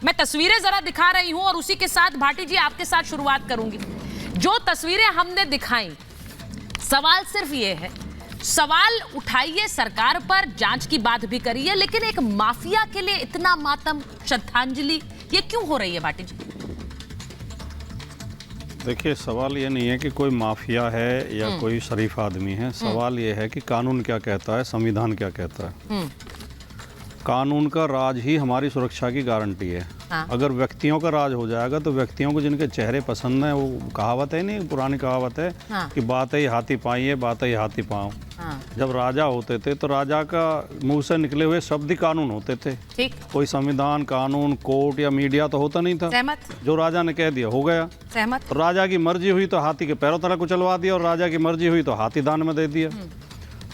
मैं तस्वीरें जरा दिखा रही हूं और उसी के साथ भाटी जी आपके साथ शुरुआत करूंगी। जो तस्वीरें हमने दिखाई, सवाल सिर्फ ये है, सवाल उठाइए सरकार पर, जांच की बात भी करिए, लेकिन एक माफिया के लिए इतना मातम, श्रद्धांजलि, ये क्यों हो रही है भाटी जी? देखिए, सवाल ये नहीं है कि कोई माफिया है या कोई शरीफ आदमी है। सवाल ये है कि कानून क्या कहता है, संविधान क्या कहता है। कानून का राज ही हमारी सुरक्षा की गारंटी है। हाँ। अगर व्यक्तियों का राज हो जाएगा तो व्यक्तियों को जिनके चेहरे पसंद है, वो कहावत है नहीं, पुरानी कहावत है। हाँ। कि बात है हाथी पाई है, बात है हाथी पाँव। हाँ। जब राजा होते थे तो राजा का मुंह से निकले हुए शब्द ही कानून होते थे। ठीक। कोई संविधान, कानून, कोर्ट या मीडिया तो होता नहीं था। सहमत। जो राजा ने कह दिया हो गया। सहमत। राजा की मर्जी हुई तो हाथी के पैरों तले कुचलवा दिया, और राजा की मर्जी हुई तो हाथी दान में दे दिया।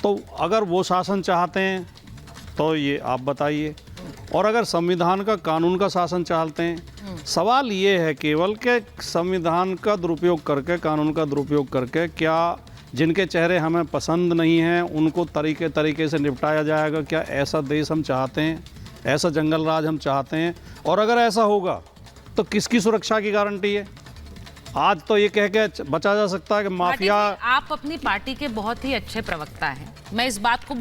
तो अगर वो शासन चाहते हैं तो ये आप बताइए, और अगर संविधान का, कानून का शासन चाहते हैं, सवाल ये है केवल कि संविधान का दुरुपयोग करके, कानून का दुरुपयोग करके क्या जिनके चेहरे हमें पसंद नहीं हैं उनको तरीके से निपटाया जाएगा? क्या ऐसा देश हम चाहते हैं? ऐसा जंगल राज हम चाहते हैं? और अगर ऐसा होगा तो किसकी सुरक्षा की गारंटी है? आज तो ये कह के बचा जा सकता है कि माफिया। आप अपनी पार्टी के बहुत ही अच्छे प्रवक्ता हैं, मैं इस बात को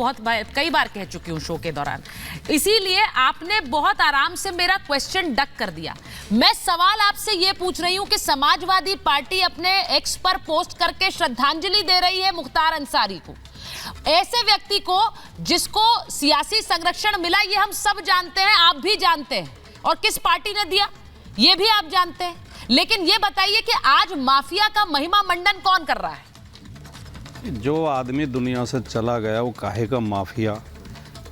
कई बार कह चुकी हूं शो के दौरान, इसीलिए आपने बहुत आराम से मेरा क्वेश्चन डक कर दिया। मैं सवाल आपसे ये पूछ रही हूं कि समाजवादी पार्टी अपने एक्स पर पोस्ट करके श्रद्धांजलि दे रही है मुख्तार अंसारी को, ऐसे व्यक्ति को जिसको सियासी संरक्षण मिला, ये हम सब जानते हैं, आप भी जानते हैं, और किस पार्टी ने दिया ये भी आप जानते हैं। लेकिन ये बताइए कि आज माफिया का महिमा मंडन कौन कर रहा है? जो आदमी दुनिया से चला गया वो काहे का माफिया?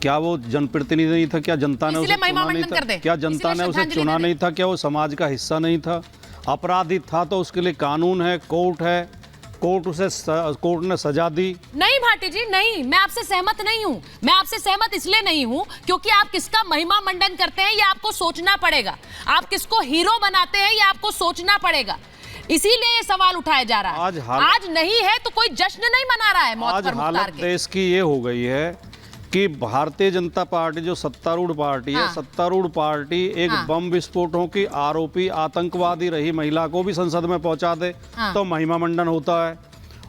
क्या वो जनप्रतिनिधि नहीं था? क्या जनता ने उसे चुना नहीं था? क्या जनता ने उसे चुना नहीं था? क्या वो समाज का हिस्सा नहीं था? अपराधी था तो उसके लिए कानून है, कोर्ट है, कोर्ट ने सजा दी। नहीं भाटी जी, नहीं, मैं आपसे सहमत नहीं हूं। मैं आपसे सहमत इसलिए नहीं हूं क्योंकि आप किसका महिमा मंडन करते हैं ये आपको सोचना पड़ेगा, आप किसको हीरो बनाते हैं ये आपको सोचना पड़ेगा, इसीलिए ये सवाल उठाया जा रहा है। आज नहीं है तो कोई जश्न नहीं मना रहा है मौत पर मुख्तार के। देश की ये हो गई है कि भारतीय जनता पार्टी जो सत्तारूढ़ पार्टी है, सत्तारूढ़ पार्टी एक बम विस्फोटों की आरोपी आतंकवादी रही महिला को भी संसद में पहुंचा दे तो महिमा मंडन होता है।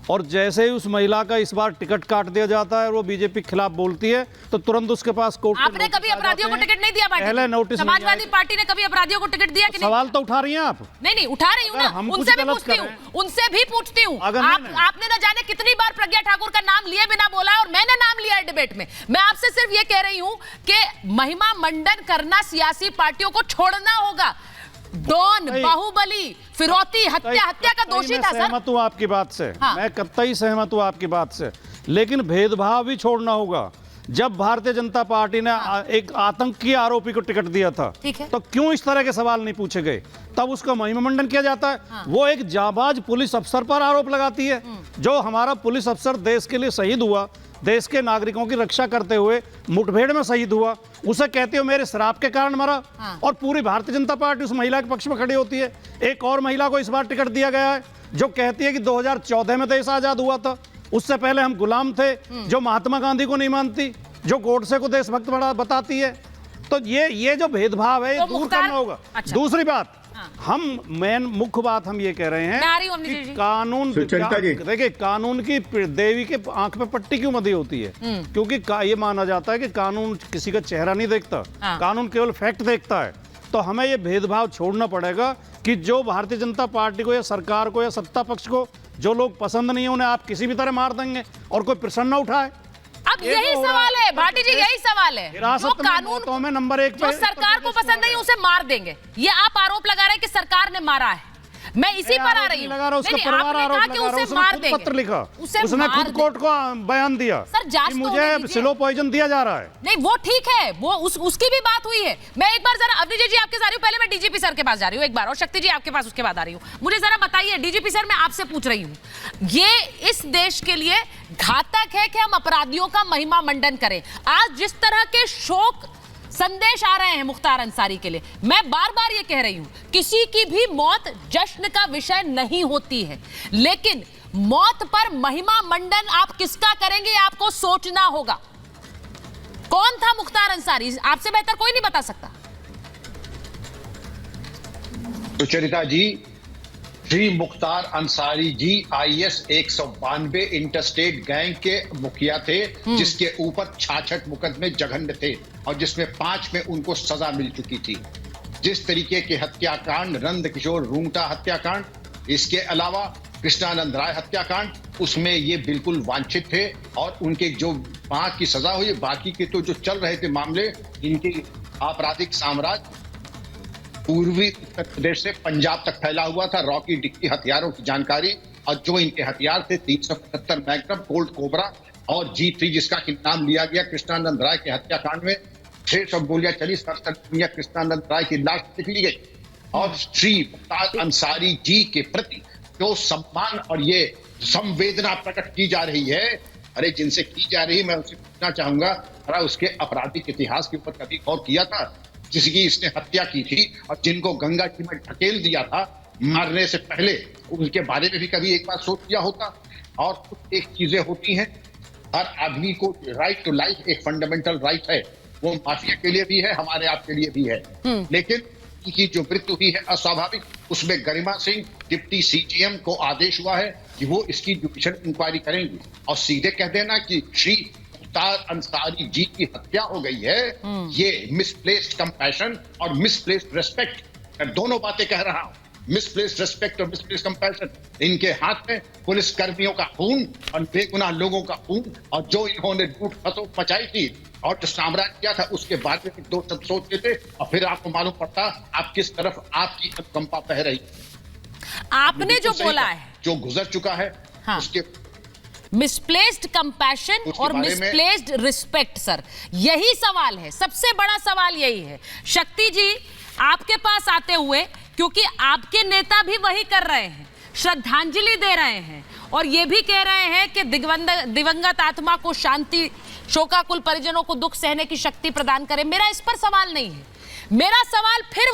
और जैसे ही उस महिला का इस बार टिकट काट दिया जाता है और वो बीजेपी के खिलाफ बोलती है तो तुरंत उसके पास कोर्ट। आपने कभी अपराधियों को टिकट नहीं दिया? पहले नोटिस। समाजवादी पार्टी ने कभी अपराधियों को टिकट दिया कि नहीं? सवाल तो उठा रही हैं आप। नहीं, उठा रही हूँ ना, उनसे भी पूछती हूँ। आपने न जाने कितनी बार प्रज्ञा ठाकुर का नाम लिए बिना बोला है और मैंने नाम लिया है डिबेट में। मैं आपसे सिर्फ ये कह रही हूँ कि महिमा मंडन करना सियासी पार्टियों को छोड़ना होगा। डॉन, बाहुबली, फिरौती, हत्या का दोषी था सर। सहमत हूँ आपकी बात से। मैं कतई सहमत हूँ आपकी बात से, लेकिन भेदभाव भी छोड़ना होगा। जब भारतीय जनता पार्टी ने एक आतंकी आरोपी को टिकट दिया था तो क्यों इस तरह के सवाल नहीं पूछे गए? तब उसका महिमा मंडन किया जाता है। वो एक जाबाज पुलिस अफसर पर आरोप लगाती है, जो हमारा पुलिस अफसर देश के लिए शहीद हुआ, देश के नागरिकों की रक्षा करते हुए मुठभेड़ में शहीद हुआ, उसे कहते हो मेरे शराब के कारण मरा। और पूरी भारतीय जनता पार्टी उस महिला के पक्ष में खड़ी होती है। एक और महिला को इस बार टिकट दिया गया है जो कहती है कि 2014 में देश आजाद हुआ था, उससे पहले हम गुलाम थे, जो महात्मा गांधी को नहीं मानती, जो गोडसे को देशभक्त बताती है। तो ये जो भेदभाव है दूर करना होगा। दूसरी बात, हम मुख्य बात हम ये कह रहे हैं कि कानून, देखिए कानून की देवी के आंख पे पट्टी क्यों बंधी होती है? क्योंकि ये माना जाता है कि कानून किसी का चेहरा नहीं देखता, कानून केवल फैक्ट देखता है। तो हमें ये भेदभाव छोड़ना पड़ेगा कि जो भारतीय जनता पार्टी को या सरकार को या सत्ता पक्ष को जो लोग पसंद नहीं है उन्हें आप किसी भी तरह मार देंगे और कोई प्रश्न न उठाए। अब यही सवाल है भाटी जी, यही सवाल है। जो कानून तो हमें नंबर 1 जो सरकार को पसंद नहीं उसे मार देंगे, ये आप आरोप लगा रहे हैं कि सरकार ने मारा है। मैं इसी पर आ रही हूँ। उसका परिवार आरोप लगा रहा है, उसने पत्र लिखा, उसने खुद कोर्ट को बयान दिया कि मुझे स्लो पॉइजन दिया जा रहा है। नहीं वो ठीक है, वो उसकी भी बात हुई है। मैं एक बार जरा अवनीश जी आपके जा रही हूँ, पहले मैं डीजीपी सर के पास जा रही हूँ एक बार, और शक्ति जी आपके पास उसके बाद आ रही हूँ। मुझे जरा बताइए डीजीपी सर, मैं आपसे पूछ रही हूँ, ये इस देश के लिए घातक है कि हम अपराधियों का महिमा मंडन करें? आज जिस तरह के शोक संदेश आ रहे हैं मुख्तार अंसारी के लिए, मैं बार बार ये कह रही हूं, किसी की भी मौत जश्न का विषय नहीं होती है, लेकिन मौत पर महिमा मंडन आप किसका करेंगे आपको सोचना होगा। कौन था मुख्तार अंसारी? आपसे बेहतर कोई नहीं बता सकता। सुचरिता जी, Shri Mukhtar Ansari ji IS 192 interstate gang के मुखिया थे, जिसके ऊपर 66 मुकदमे जघन्य थे और जिसमें 5 में उनको सजा मिल चुकी थी। जिस तरीके के हत्याकांड, नंद किशोर रूंगटा हत्याकांड, इसके अलावा कृष्णानंद राय हत्याकांड, उसमें ये बिल्कुल वांछित थे और उनके जो 5 की सजा हुई, बाकी के तो जो चल रहे थे मामले, इनके आपराधिक साम्राज्य पूर्वी उत्तर प्रदेश से पंजाब तक फैला हुआ था। रॉकी डिक्की हथियारों की जानकारी और जो इनके हथियार थे 375 मैग्नम, कोल्ट कोबरा और G3, जिसका नाम लिया गया कृष्णानंद राय के हत्याकांड में। 600 गोलियां चली, 67 कृष्णानंद राय की लाश निकली गई। और श्री मुख्तार अंसारी जी के प्रति जो सम्मान और ये संवेदना प्रकट की जा रही है, अरे जिनसे की जा रही, मैं उनसे पूछना चाहूंगा, अरे उसके आपराधिक इतिहास के ऊपर कभी गौर किया था? जिसकी इसने हत्या की थी और जिनको गंगा जी में ढकेल दिया था मारने से पहले, उनके बारे में भी कभी एक बार सोच लिया होता? और कुछ एक चीजें होती हैं, हर आदमी को राइट टू लाइफ एक फंडामेंटल राइट है, वो माफिया के लिए भी है, हमारे आपके लिए भी है। लेकिन इनकी जो मृत्यु हुई है अस्वाभाविक, उसमें गरिमा सिंह डिप्टी CGM को आदेश हुआ है कि वो इसकी जुडिशियल इंक्वायरी करेंगी और सीधे कह देना कि श्री मुख्तार अंसारी जी की हत्या हो गई है, ये मिसप्लेस्ड कंपैशन और मिसप्लेस्ड रेस्पेक्ट, मैं दोनों बातें कह रहा हूं, मिसप्लेस्ड रेस्पेक्ट और मिसप्लेस्ड कंपैशन। इनके हाथ में पुलिस कर्मियों का खून और बेगुनाह लोगों का खून, और जो इन्होंने लूट खसोट मचाई थी और जो साम्राज्य किया था, उसके बारे में 2 शब्द सोचते थे और फिर आपको मालूम पड़ता आप किस तरफ आपकी अनुकंपा बह रही। आपने जो बोला है, जो गुजर चुका है, हाँ, उसके मिसप्लेस्ड कंपैशन और मिसप्लेस्ड रिस्पेक्ट, सर यही सवाल है, सबसे बड़ा सवाल यही है। शक्ति जी, आपके पास आते हुए, क्योंकि आपके नेता भी वही कर रहे हैं, श्रद्धांजलि दे रहे हैं और ये भी कह रहे हैं कि दिवंगत आत्मा को शांति, शोकाकुल परिजनों को दुख सहने की शक्ति प्रदान करें। मेरा इस पर सवाल नहीं है, मेरा सवाल फिर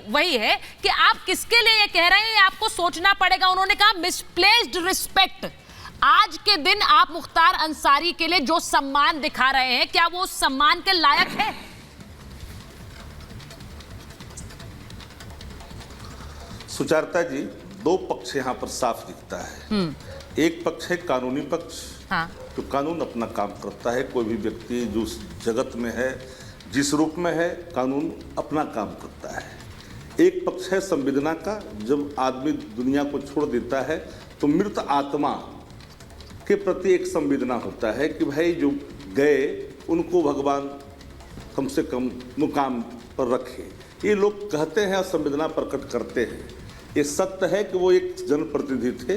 वही है कि आप किसके लिए ये कह रहे हैं, आपको सोचना पड़ेगा। उन्होंने कहा मिसप्लेस्ड रिस्पेक्ट। आज के दिन आप मुख्तार अंसारी के लिए जो सम्मान दिखा रहे हैं, क्या वो उस सम्मान के लायक है? सुचरिता जी, 2 पक्ष यहाँ पर साफ दिखता है। एक पक्ष है कानूनी पक्ष, हाँ, तो कानून अपना काम करता है। कोई भी व्यक्ति जो जगत में है, जिस रूप में है, कानून अपना काम करता है। एक पक्ष है संवेदना का। जब आदमी दुनिया को छोड़ देता है तो मृत आत्मा के प्रति एक संवेदना होता है कि भाई जो गए उनको भगवान कम से कम मुकाम पर रखे। ये लोग कहते हैं और संवेदना प्रकट करते हैं। ये सत्य है कि वो एक जनप्रतिनिधि थे,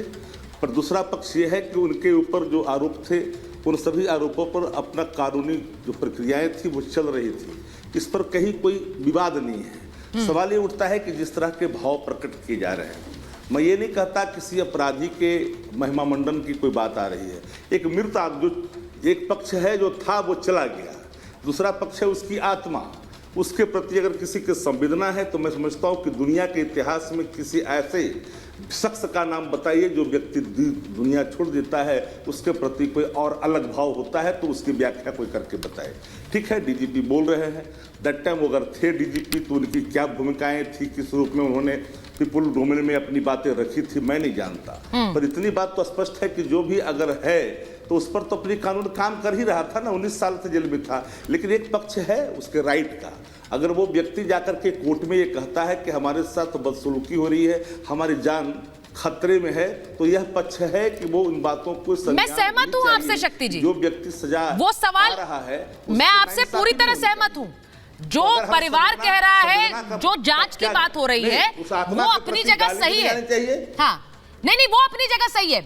पर दूसरा पक्ष ये है कि उनके ऊपर जो आरोप थे, उन सभी आरोपों पर अपना कानूनी जो प्रक्रियाएं थी वो चल रही थी। इस पर कहीं कोई विवाद नहीं है। सवाल ये उठता है कि जिस तरह के भाव प्रकट किए जा रहे हैं, मैं ये नहीं कहता किसी अपराधी के महिमा मंडन की कोई बात आ रही है। एक मृत जो एक पक्ष है जो था वो चला गया, दूसरा पक्ष है उसकी आत्मा। उसके प्रति अगर किसी की संवेदना है तो मैं समझता हूँ कि दुनिया के इतिहास में किसी ऐसे शख्स का नाम बताइए जो व्यक्ति दुनिया छोड़ देता है, उसके प्रति कोई और अलग भाव होता है, तो उसकी व्याख्या कोई करके बताए। ठीक है, DGP बोल रहे हैं, दैट टाइम अगर थे DGP तो उनकी क्या भूमिकाएं थी, किस रूप में उन्होंने पीपुल डोमेन में अपनी बातें रखी थी, मैं नहीं जानता। पर इतनी बात तो स्पष्ट है कि जो भी अगर है तो उस पर तो अपनी कानून काम कर ही रहा था ना, 19 साल से जेल में था। लेकिन एक पक्ष है उसके राइट का। अगर वो व्यक्ति जाकर के कोर्ट में ये कहता है कि हमारे साथ बदसलूकी हो रही है, हमारी जान खतरे में है, तो यह पक्ष है कि वो उन बातों को मैं सहमत हूं आपसे शक्ति जी। जो व्यक्ति सजा वो सवाल रहा है, मैं आपसे पूरी तरह सहमत हूं। जो परिवार कह रहा है, जो जांच की बात हो रही है, वो अपनी जगह सही है। हाँ, नहीं, वो अपनी जगह सही है।